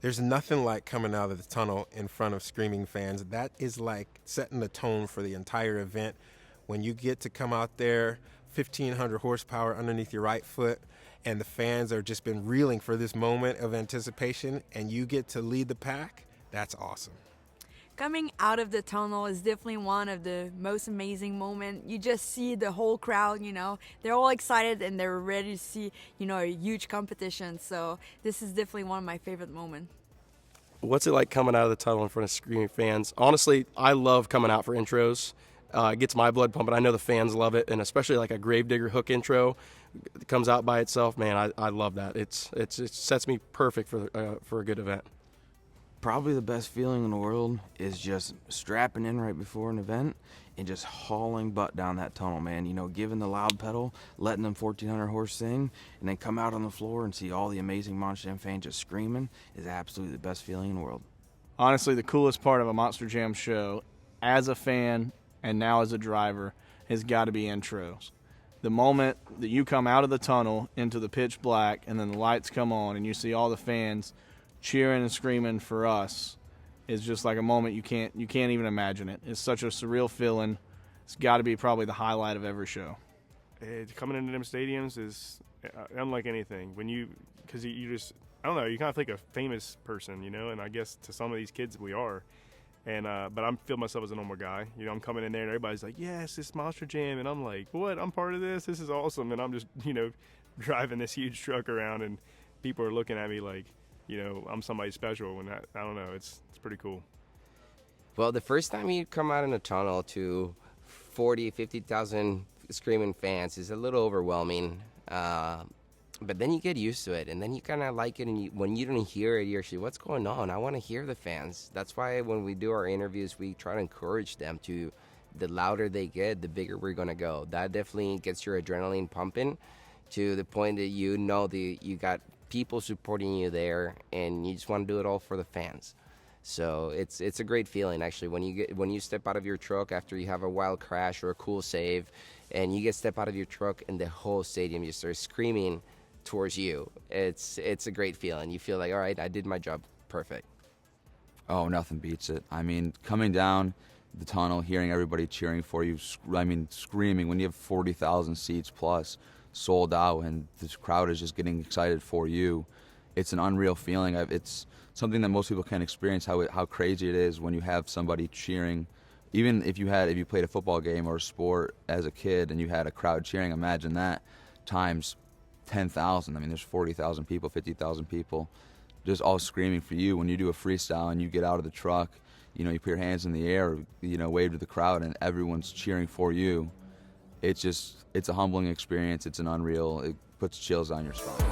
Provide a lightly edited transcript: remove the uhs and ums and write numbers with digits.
There's nothing like coming out of the tunnel in front of screaming fans. That is like setting the tone for the entire event. When you get to come out there, 1,500 horsepower underneath your right foot, and the fans are just been reeling for this moment of anticipation, and you get to lead the pack, that's awesome. Coming out of the tunnel is definitely one of the most amazing moments. You just see the whole crowd, they're all excited and they're ready to see, a huge competition. So this is definitely one of my favorite moments. What's it like coming out of the tunnel in front of screaming fans? Honestly, I love coming out for intros. It gets my blood pumping. I know the fans love it, and especially like a Gravedigger hook intro comes out by itself. Man, I love that. It sets me perfect for a good event. Probably the best feeling in the world is just strapping in right before an event and just hauling butt down that tunnel, man. Giving the loud pedal, letting them 1,400 horse sing, and then come out on the floor and see all the amazing Monster Jam fans just screaming is absolutely the best feeling in the world. Honestly, the coolest part of a Monster Jam show, as a fan and now as a driver, has got to be intros. The moment that you come out of the tunnel into the pitch black and then the lights come on and you see all the fans cheering and screaming for us is just like a moment you can't even imagine it. It's such a surreal feeling. It's got to be probably the highlight of every show. Coming into them stadiums is unlike anything. Because you just, I don't know, you kind of think a famous person, and I guess to some of these kids we are. And but I feel myself as a normal guy. I'm coming in there and everybody's like, yes, it's Monster Jam. And I'm like, what? I'm part of this? This is awesome. And I'm just, driving this huge truck around and people are looking at me like, I'm somebody special. And I don't know, it's pretty cool. Well, the first time you come out in a tunnel to 40, 50,000 screaming fans is a little overwhelming. But then you get used to it, and then you kind of like it, and when you don't hear it, you're actually, what's going on? I want to hear the fans. That's why when we do our interviews, we try to encourage them to, the louder they get, the bigger we're going to go. That definitely gets your adrenaline pumping to the point that you got people supporting you there, and you just want to do it all for the fans. So it's a great feeling, actually, when you step out of your truck after you have a wild crash or a cool save, and you step out of your truck, and the whole stadium just starts screaming towards you. It's a great feeling. You feel like, all right, I did my job perfect. Oh, nothing beats it. I mean, coming down the tunnel, hearing everybody cheering for you, screaming when you have 40,000 seats plus sold out and this crowd is just getting excited for you. It's an unreal feeling. It's something that most people can't experience, how crazy it is when you have somebody cheering. Even if you played a football game or a sport as a kid and you had a crowd cheering, imagine that times 10,000. I mean, there's 40,000 people, 50,000 people just all screaming for you. When you do a freestyle and you get out of the truck, you put your hands in the air, wave to the crowd, and everyone's cheering for you. It's a humbling experience. It's an unreal, it puts chills on your spine.